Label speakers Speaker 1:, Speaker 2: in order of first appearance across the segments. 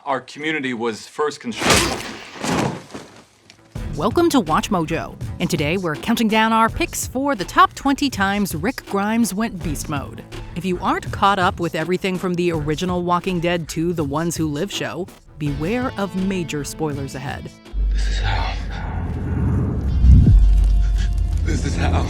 Speaker 1: our community was first constructed.
Speaker 2: Welcome to Watch Mojo, and today we're counting down our picks for the top 20 times Rick Grimes went beast mode. If you aren't caught up with everything from the original Walking Dead to the Ones Who Live show, beware of major spoilers ahead.
Speaker 1: This is how. This is how.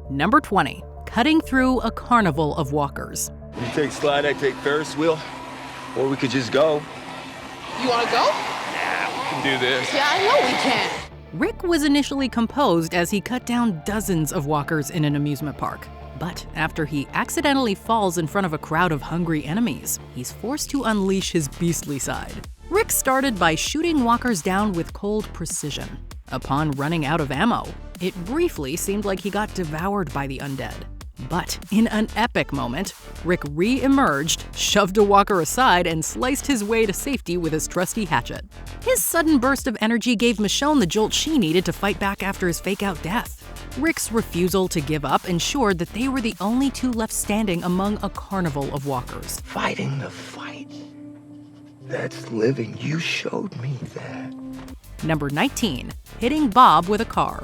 Speaker 2: Number 20. Cutting through a Carnival of Walkers.
Speaker 3: You take slide, I take Ferris wheel, or we could just go.
Speaker 4: You want to go?
Speaker 1: We can do this.
Speaker 4: Yeah, I know we can.
Speaker 2: Rick was initially composed as he cut down dozens of walkers in an amusement park. But after he accidentally falls in front of a crowd of hungry enemies, he's forced to unleash his beastly side. Rick started by shooting walkers down with cold precision. Upon running out of ammo, it briefly seemed like he got devoured by the undead. But in an epic moment, Rick re-emerged, shoved a walker aside, and sliced his way to safety with his trusty hatchet. His sudden burst of energy gave Michonne the jolt she needed to fight back after his fake-out death. Rick's refusal to give up ensured that they were the only two left standing among a carnival of walkers.
Speaker 3: Fighting the fight. That's living. You showed me that.
Speaker 2: Number 19. Hitting Bob with a car.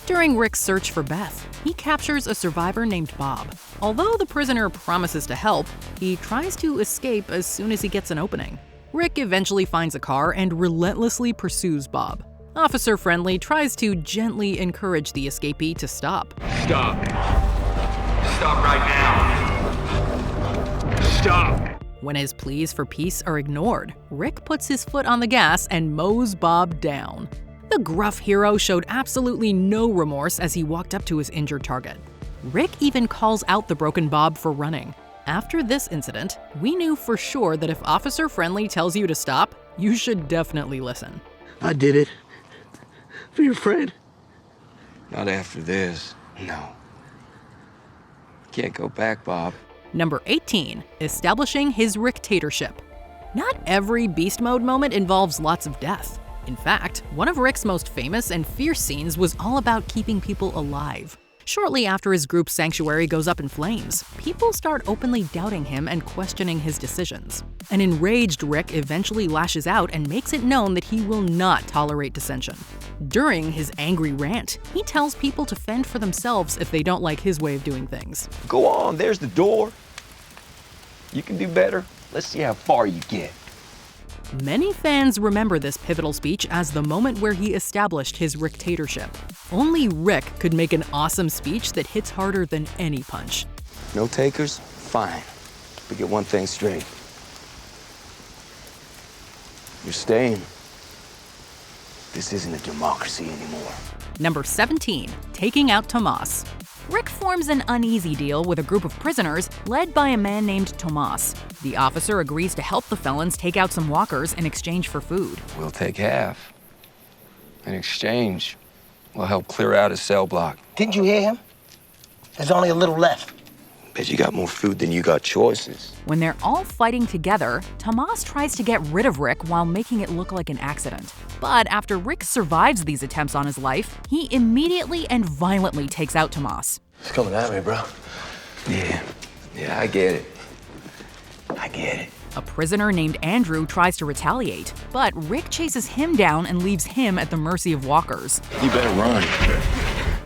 Speaker 2: During Rick's search for Beth, he captures a survivor named Bob. Although the prisoner promises to help, he tries to escape as soon as he gets an opening. Rick eventually finds a car and relentlessly pursues Bob. Officer Friendly tries to gently encourage the escapee to stop.
Speaker 3: Stop. Stop right now. Stop.
Speaker 2: When his pleas for peace are ignored, Rick puts his foot on the gas and mows Bob down. The gruff hero showed absolutely no remorse as he walked up to his injured target. Rick even calls out the broken Bob for running. After this incident, we knew for sure that if Officer Friendly tells you to stop, you should definitely listen.
Speaker 3: I did it. For your friend. Not after this. No. Can't go back, Bob.
Speaker 2: Number 18. Establishing his Ricktatorship. Not every beast mode moment involves lots of death. In fact, one of Rick's most famous and fierce scenes was all about keeping people alive. Shortly after his group's sanctuary goes up in flames, people start openly doubting him and questioning his decisions. An enraged Rick eventually lashes out and makes it known that he will not tolerate dissension. During his angry rant, he tells people to fend for themselves if they don't like his way of doing things.
Speaker 3: Go on, there's the door. You can do better. Let's see how far you get.
Speaker 2: Many fans remember this pivotal speech as the moment where he established his Ricktatorship. Only Rick could make an awesome speech that hits harder than any punch.
Speaker 3: No takers? Fine. But get one thing straight. You're staying. This isn't a democracy anymore.
Speaker 2: Number 17. Taking out Tomas. Rick forms an uneasy deal with a group of prisoners led by a man named Tomas. The officer agrees to help the felons take out some walkers in exchange for food.
Speaker 3: We'll take half. In exchange, we'll help clear out his cell block.
Speaker 5: Didn't you hear him? There's only a little left.
Speaker 3: Bet you got more food than you got choices.
Speaker 2: When they're all fighting together, Tomas tries to get rid of Rick while making it look like an accident. But after Rick survives these attempts on his life, he immediately and violently takes out Tomas.
Speaker 5: It's coming at me, bro.
Speaker 3: Yeah, I get it. I get it.
Speaker 2: A prisoner named Andrew tries to retaliate, but Rick chases him down and leaves him at the mercy of walkers.
Speaker 3: You better run.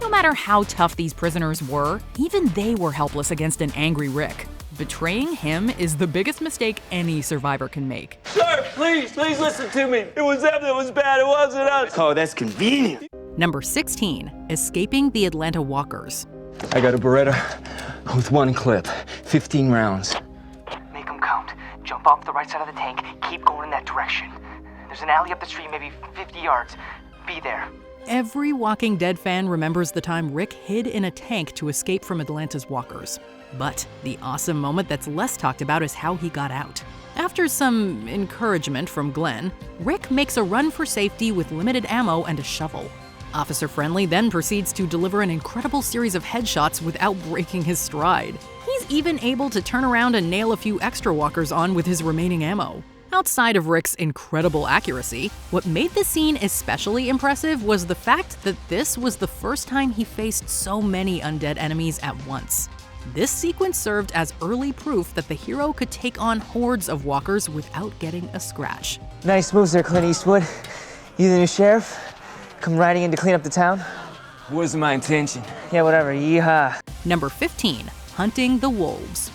Speaker 2: No matter how tough these prisoners were, even they were helpless against an angry Rick. Betraying him is the biggest mistake any survivor can make.
Speaker 6: Sir, please listen to me. It was them that was bad, it wasn't us.
Speaker 3: Oh, that's convenient.
Speaker 2: Number 16. Escaping the Atlanta Walkers.
Speaker 3: I got a Beretta with one clip, 15 rounds.
Speaker 7: Make them count. Jump off the right side of the tank. Keep going in that direction. There's an alley up the street, maybe 50 yards. Be there.
Speaker 2: Every Walking Dead fan remembers the time Rick hid in a tank to escape from Atlanta's walkers. But the awesome moment that's less talked about is how he got out. After some encouragement from Glenn, Rick makes a run for safety with limited ammo and a shovel. Officer Friendly then proceeds to deliver an incredible series of headshots without breaking his stride. He's even able to turn around and nail a few extra walkers on with his remaining ammo. Outside of Rick's incredible accuracy, what made this scene especially impressive was the fact that this was the first time he faced so many undead enemies at once. This sequence served as early proof that the hero could take on hordes of walkers without getting a scratch.
Speaker 7: Nice moves there, Clint Eastwood. You the new sheriff? Come riding in to clean up the town?
Speaker 6: Wasn't my intention.
Speaker 7: Yeah, whatever. Yeehaw.
Speaker 2: Number 15, hunting the wolves.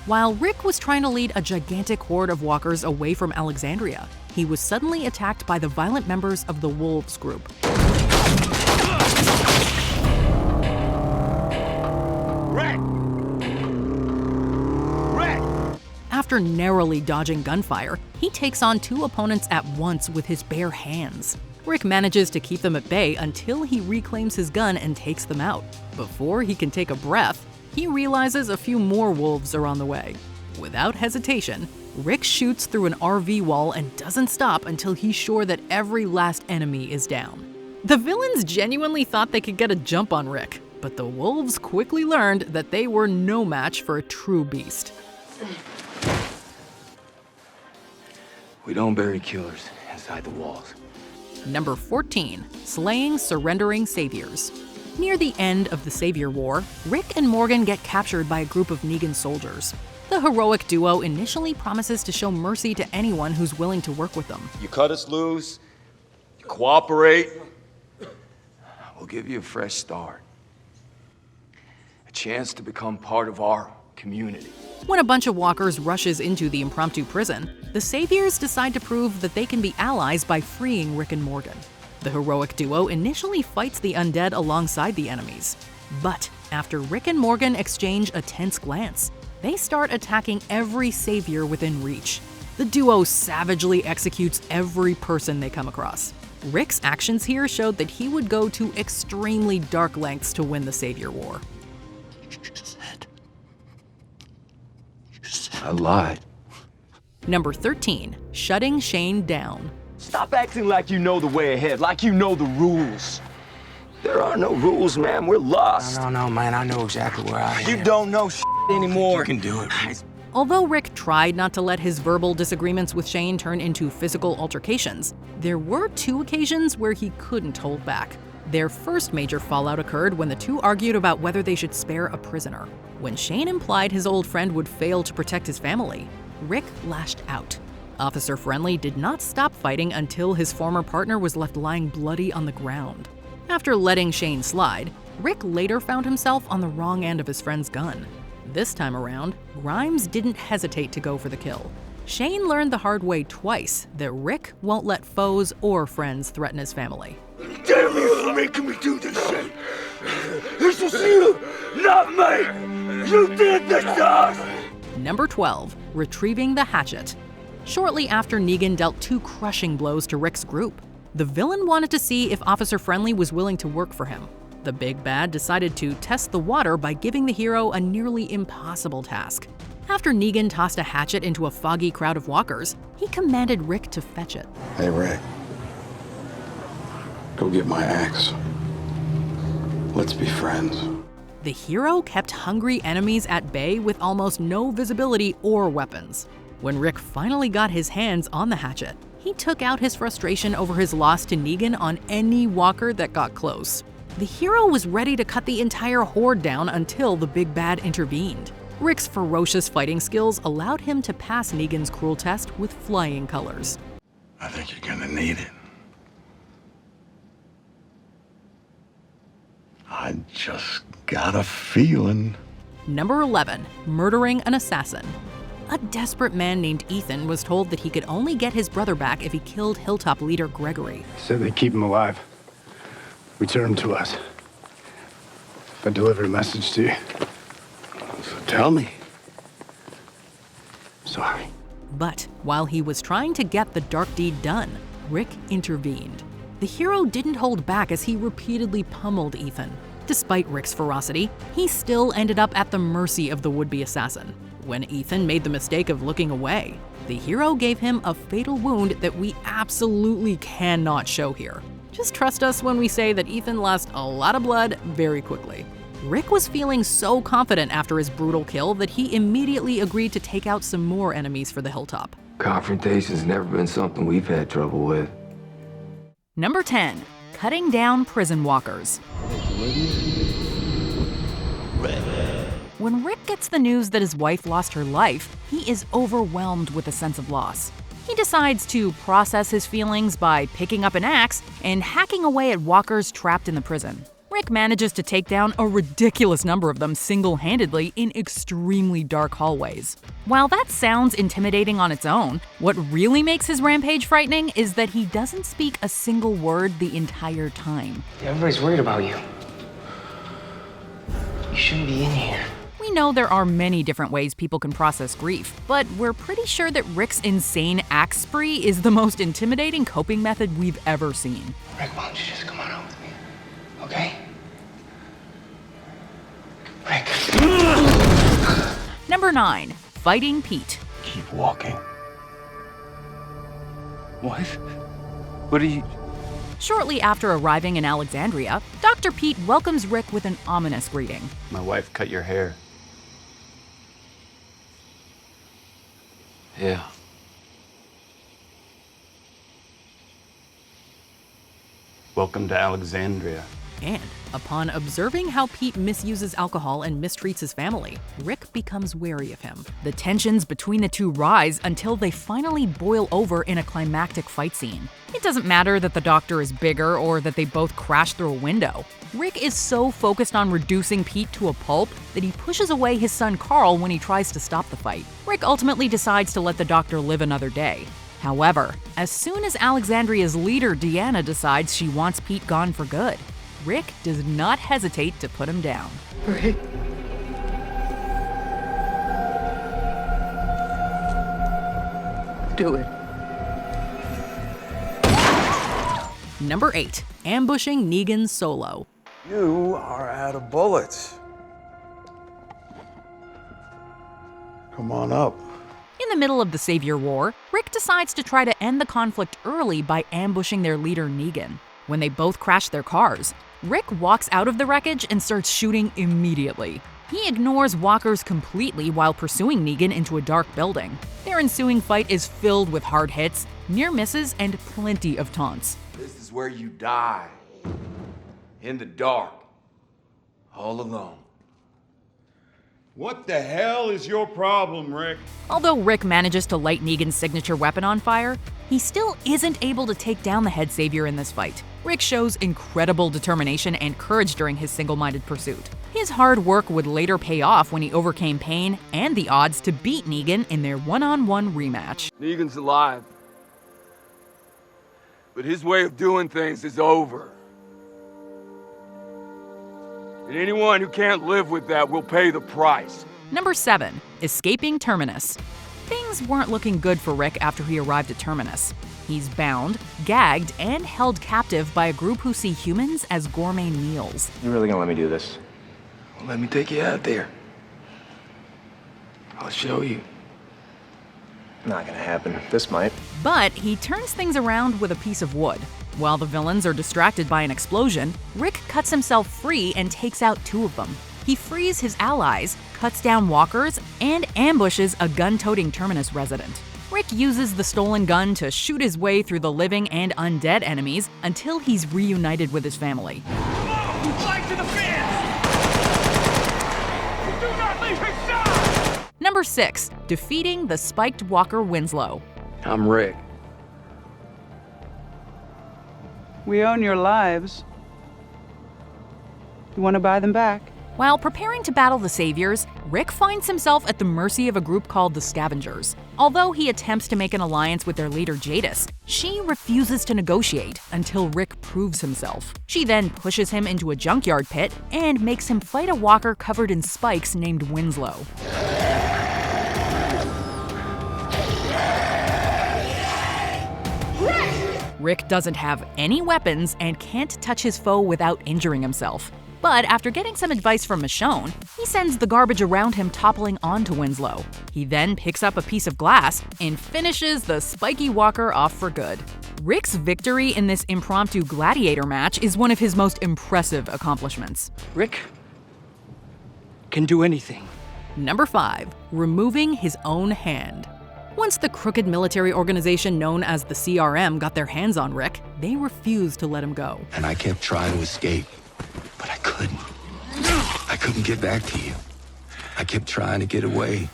Speaker 2: While Rick was trying to lead a gigantic horde of walkers away from Alexandria, he was suddenly attacked by the violent members of the Wolves group.
Speaker 6: Rick!
Speaker 2: After narrowly dodging gunfire, he takes on 2 opponents at once with his bare hands. Rick manages to keep them at bay until he reclaims his gun and takes them out. Before he can take a breath, he realizes a few more wolves are on the way. Without hesitation, Rick shoots through an RV wall and doesn't stop until he's sure that every last enemy is down. The villains genuinely thought they could get a jump on Rick, but the wolves quickly learned that they were no match for a true beast.
Speaker 3: We don't bury killers inside the walls.
Speaker 2: Number 14, slaying surrendering saviors. Near the end of the Savior War, Rick and Morgan get captured by a group of Negan soldiers. The heroic duo initially promises to show mercy to anyone who's willing to work with them.
Speaker 6: You cut us loose, you cooperate.
Speaker 3: We'll give you a fresh start. A chance to become part of our community.
Speaker 2: When a bunch of walkers rushes into the impromptu prison, the Saviors decide to prove that they can be allies by freeing Rick and Morgan. The heroic duo initially fights the undead alongside the enemies. But after Rick and Morgan exchange a tense glance, they start attacking every savior within reach. The duo savagely executes every person they come across. Rick's actions here showed that he would go to extremely dark lengths to win the Savior War.
Speaker 3: I lied.
Speaker 2: Number 13, shutting Shane down.
Speaker 6: Stop acting like you know the way ahead, like you know the rules.
Speaker 3: There are no rules, man. We're lost.
Speaker 5: No, man, I know exactly where I am.
Speaker 6: You don't know anymore.
Speaker 5: You can do it.
Speaker 2: Although Rick tried not to let his verbal disagreements with Shane turn into physical altercations, there were 2 occasions where he couldn't hold back. Their first major fallout occurred when the 2 argued about whether they should spare a prisoner. When Shane implied his old friend would fail to protect his family, Rick lashed out. Officer Friendly did not stop fighting until his former partner was left lying bloody on the ground. After letting Shane slide, Rick later found himself on the wrong end of his friend's gun. This time around, Grimes didn't hesitate to go for the kill. Shane learned the hard way twice that Rick won't let foes or friends threaten his family.
Speaker 6: Damn you for making me do this shit! This was you, not me! You did this to us!
Speaker 2: Number 12, retrieving the Hatchet. Shortly after Negan dealt 2 crushing blows to Rick's group, the villain wanted to see if Officer Friendly was willing to work for him. The big bad decided to test the water by giving the hero a nearly impossible task. After Negan tossed a hatchet into a foggy crowd of walkers, he commanded Rick to fetch it.
Speaker 8: Hey, Rick. Go get my axe. Let's be friends.
Speaker 2: The hero kept hungry enemies at bay with almost no visibility or weapons. When Rick finally got his hands on the hatchet, he took out his frustration over his loss to Negan on any walker that got close. The hero was ready to cut the entire horde down until the big bad intervened. Rick's ferocious fighting skills allowed him to pass Negan's cruel test with flying colors.
Speaker 8: I think you're gonna need it. I just got a feeling.
Speaker 2: Number 11, murdering an assassin. A desperate man named Ethan was told that he could only get his brother back if he killed Hilltop leader Gregory.
Speaker 9: Said they keep him alive. Return him to us. If I deliver a message to you.
Speaker 8: So tell me.
Speaker 9: Sorry.
Speaker 2: But while he was trying to get the dark deed done, Rick intervened. The hero didn't hold back as he repeatedly pummeled Ethan. Despite Rick's ferocity, he still ended up at the mercy of the would-be assassin. When Ethan made the mistake of looking away, the hero gave him a fatal wound that we absolutely cannot show here. Just trust us when we say that Ethan lost a lot of blood very quickly. Rick was feeling so confident after his brutal kill that he immediately agreed to take out some more enemies for the Hilltop.
Speaker 3: Confrontation's never been something we've had trouble with.
Speaker 2: Number 10, cutting down prison walkers. When when Rick gets the news that his wife lost her life, he is overwhelmed with a sense of loss. He decides to process his feelings by picking up an axe and hacking away at walkers trapped in the prison. Rick manages to take down a ridiculous number of them single-handedly in extremely dark hallways. While that sounds intimidating on its own, what really makes his rampage frightening is that he doesn't speak a single word the entire time.
Speaker 7: Everybody's worried about you. You shouldn't be in here.
Speaker 2: We know there are many different ways people can process grief, but we're pretty sure that Rick's insane axe spree is the most intimidating coping method we've ever seen.
Speaker 7: Rick, why don't you just come on out with me? Okay? Rick.
Speaker 2: Number 9. Fighting Pete.
Speaker 8: Keep walking.
Speaker 3: What? What are you...
Speaker 2: Shortly after arriving in Alexandria, Dr. Pete welcomes Rick with an ominous greeting.
Speaker 8: My wife cut your hair.
Speaker 3: Yeah.
Speaker 8: Welcome to Alexandria.
Speaker 2: And upon observing how Pete misuses alcohol and mistreats his family, Rick becomes wary of him. The tensions between the two rise until they finally boil over in a climactic fight scene. It doesn't matter that the doctor is bigger or that they both crash through a window. Rick is so focused on reducing Pete to a pulp that he pushes away his son Carl when he tries to stop the fight. Rick ultimately decides to let the doctor live another day. However, as soon as Alexandria's leader Deanna decides she wants Pete gone for good, Rick does not hesitate to put him down.
Speaker 3: Rick. Do it.
Speaker 2: Number 8. Ambushing Negan Solo.
Speaker 6: You are out of bullets.
Speaker 9: Come on up.
Speaker 2: In the middle of the Savior War, Rick decides to try to end the conflict early by ambushing their leader Negan. When they both crash their cars, Rick walks out of the wreckage and starts shooting immediately. He ignores walkers completely while pursuing Negan into a dark building. Their ensuing fight is filled with hard hits, near misses, and plenty of taunts.
Speaker 3: This is where you die. In the dark. All alone.
Speaker 6: What the hell is your problem, Rick?
Speaker 2: Although Rick manages to light Negan's signature weapon on fire, he still isn't able to take down the head savior in this fight. Rick shows incredible determination and courage during his single-minded pursuit. His hard work would later pay off when he overcame pain and the odds to beat Negan in their one-on-one rematch.
Speaker 3: Negan's alive. But his way of doing things is over. And anyone who can't live with that will pay the price.
Speaker 2: Number 7. Escaping Terminus. Things weren't looking good for Rick after he arrived at Terminus. He's bound, gagged, and held captive by a group who see humans as gourmet meals.
Speaker 5: You really gonna let me do this?
Speaker 3: Well, let me take you out there. I'll show you.
Speaker 5: Not gonna happen. This might.
Speaker 2: But he turns things around with a piece of wood. While the villains are distracted by an explosion, Rick cuts himself free and takes out 2 of them. He frees his allies, cuts down walkers, and ambushes a gun-toting Terminus resident. Rick uses the stolen gun to shoot his way through the living and undead enemies until he's reunited with his family.
Speaker 6: Fly to the fence! Do not leave his side!
Speaker 2: Number 6. Defeating the spiked walker Winslow.
Speaker 3: I'm Rick.
Speaker 10: We own your lives. You want to buy them back?
Speaker 2: While preparing to battle the Saviors, Rick finds himself at the mercy of a group called the Scavengers. Although he attempts to make an alliance with their leader Jadis, she refuses to negotiate until Rick proves himself. She then pushes him into a junkyard pit and makes him fight a walker covered in spikes named Winslow. Rick doesn't have any weapons and can't touch his foe without injuring himself. But after getting some advice from Michonne, he sends the garbage around him toppling onto Winslow. He then picks up a piece of glass and finishes the spiky walker off for good. Rick's victory in this impromptu gladiator match is one of his most impressive accomplishments.
Speaker 3: Rick can do anything.
Speaker 2: Number 5. Removing his own hand. Once the crooked military organization known as the CRM got their hands on Rick, they refused to let him go.
Speaker 8: And I kept trying to escape, but I couldn't. I couldn't get back to you. I kept trying to get away.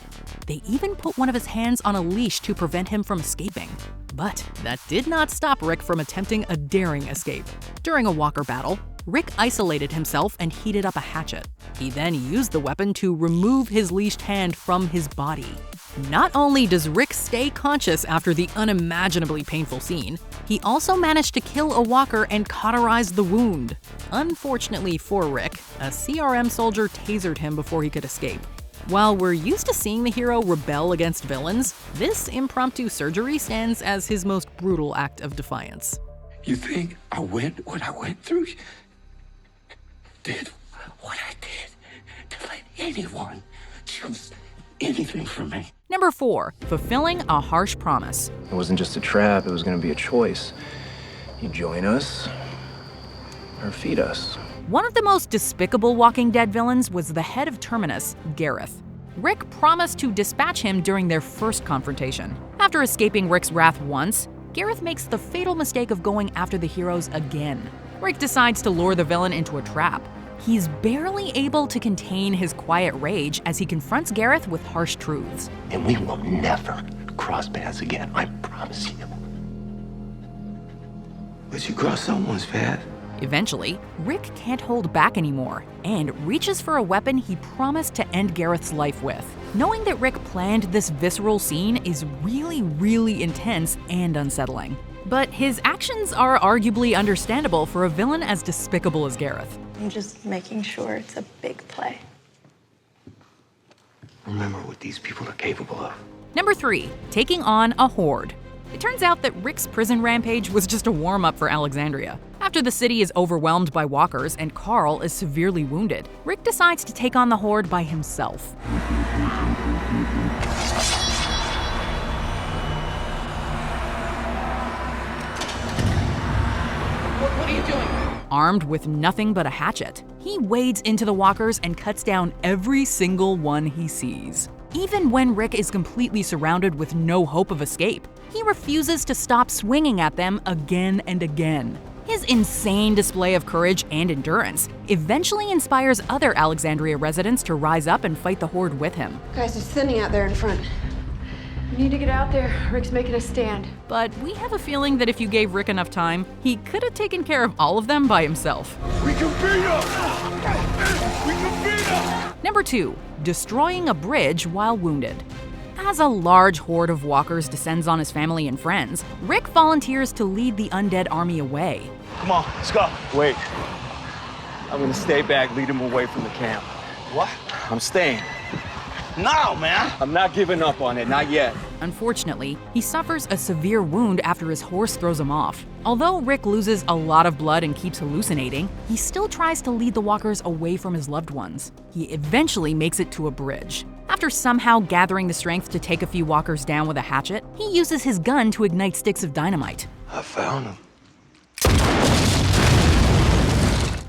Speaker 2: They even put one of his hands on a leash to prevent him from escaping. But that did not stop Rick from attempting a daring escape. During a walker battle, Rick isolated himself and heated up a hatchet. He then used the weapon to remove his leashed hand from his body. Not only does Rick stay conscious after the unimaginably painful scene, he also managed to kill a walker and cauterize the wound. Unfortunately for Rick, a CRM soldier tasered him before he could escape. While we're used to seeing the hero rebel against villains, this impromptu surgery stands as his most brutal act of defiance.
Speaker 8: You think I went what I went through? Did what I did to let anyone choose anything from me?
Speaker 2: Number 4. Fulfilling a harsh promise.
Speaker 5: It wasn't just a trap, it was gonna be a choice. You join us, or feed us.
Speaker 2: One of the most despicable Walking Dead villains was the head of Terminus, Gareth. Rick promised to dispatch him during their first confrontation. After escaping Rick's wrath once, Gareth makes the fatal mistake of going after the heroes again. Rick decides to lure the villain into a trap. He's barely able to contain his quiet rage as he confronts Gareth with harsh truths.
Speaker 8: And we will never cross paths again, I promise you.
Speaker 3: But you cross someone's path.
Speaker 2: Eventually, Rick can't hold back anymore and reaches for a weapon he promised to end Gareth's life with. Knowing that Rick planned this visceral scene is really intense and unsettling. But his actions are arguably understandable for a villain as despicable as Gareth.
Speaker 11: I'm just making sure it's a big play.
Speaker 3: Remember what these people are capable of.
Speaker 2: Number 3. Taking on a Horde. It turns out that Rick's prison rampage was just a warm-up for Alexandria. After the city is overwhelmed by walkers and Carl is severely wounded, Rick decides to take on the Horde by himself.
Speaker 4: What are you doing?
Speaker 2: Armed with nothing but a hatchet, he wades into the walkers and cuts down every single one he sees. Even when Rick is completely surrounded with no hope of escape, he refuses to stop swinging at them again and again. His insane display of courage and endurance eventually inspires other Alexandria residents to rise up and fight the Horde with him.
Speaker 12: Guys, they're thinning out there in front. We need to get out there. Rick's making a stand.
Speaker 2: But we have a feeling that if you gave Rick enough time, he could have taken care of all of them by himself.
Speaker 6: We can beat them! We can beat them!
Speaker 2: Number 2. Destroying a bridge while wounded. As a large horde of walkers descends on his family and friends, Rick volunteers to lead the undead army away.
Speaker 5: Come on, let's go. Wait. I'm gonna stay back, lead him away from the camp. What? I'm staying. No, man! I'm not giving up on it, not yet.
Speaker 2: Unfortunately, he suffers a severe wound after his horse throws him off. Although Rick loses a lot of blood and keeps hallucinating, he still tries to lead the walkers away from his loved ones. He eventually makes it to a bridge. After somehow gathering the strength to take a few walkers down with a hatchet, he uses his gun to ignite sticks of dynamite.
Speaker 3: I found him.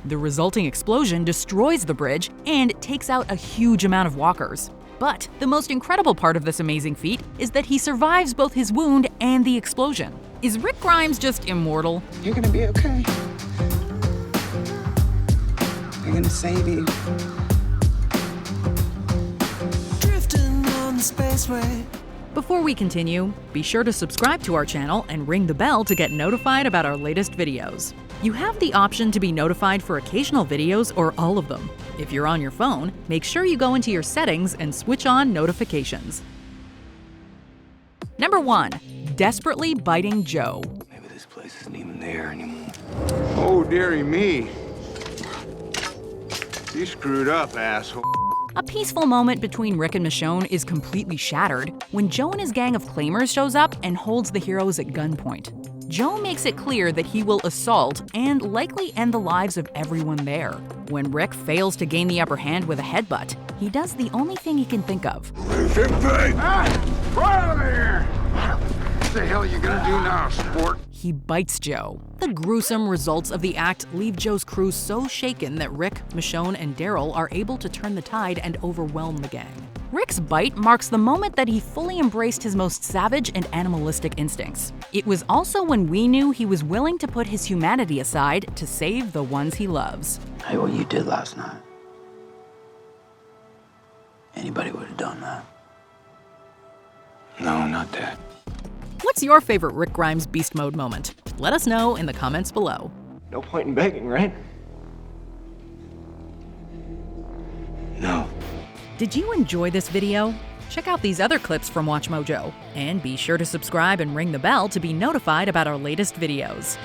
Speaker 2: The resulting explosion destroys the bridge and takes out a huge amount of walkers. But the most incredible part of this amazing feat is that he survives both his wound and the explosion. Is Rick Grimes just immortal?
Speaker 13: You're gonna be okay. They're gonna save you.
Speaker 14: Drifting on the spaceway.
Speaker 2: Before we continue, be sure to subscribe to our channel and ring the bell to get notified about our latest videos. You have the option to be notified for occasional videos or all of them. If you're on your phone, make sure you go into your settings and switch on notifications. Number 1. Desperately biting Joe.
Speaker 3: Maybe this place isn't even there anymore.
Speaker 9: Oh, dearie me. You screwed up, asshole.
Speaker 2: A peaceful moment between Rick and Michonne is completely shattered when Joe and his gang of claimers shows up and holds the heroes at gunpoint. Joe makes it clear that he will assault and likely end the lives of everyone there. When Rick fails to gain the upper hand with a headbutt, he does the only thing he can think of.
Speaker 6: Get
Speaker 9: out of here! What the hell are you gonna do now, sport?
Speaker 2: He bites Joe. The gruesome results of the act leave Joe's crew so shaken that Rick, Michonne, and Daryl are able to turn the tide and overwhelm the gang. Rick's bite marks the moment that he fully embraced his most savage and animalistic instincts. It was also when we knew he was willing to put his humanity aside to save the ones he loves.
Speaker 3: Hey, what you did last night. Anybody would have done that. No, not Dad.
Speaker 2: What's your favorite Rick Grimes Beast Mode moment? Let us know in the comments below.
Speaker 5: No point in begging, right?
Speaker 3: No.
Speaker 2: Did you enjoy this video? Check out these other clips from WatchMojo, and be sure to subscribe and ring the bell to be notified about our latest videos.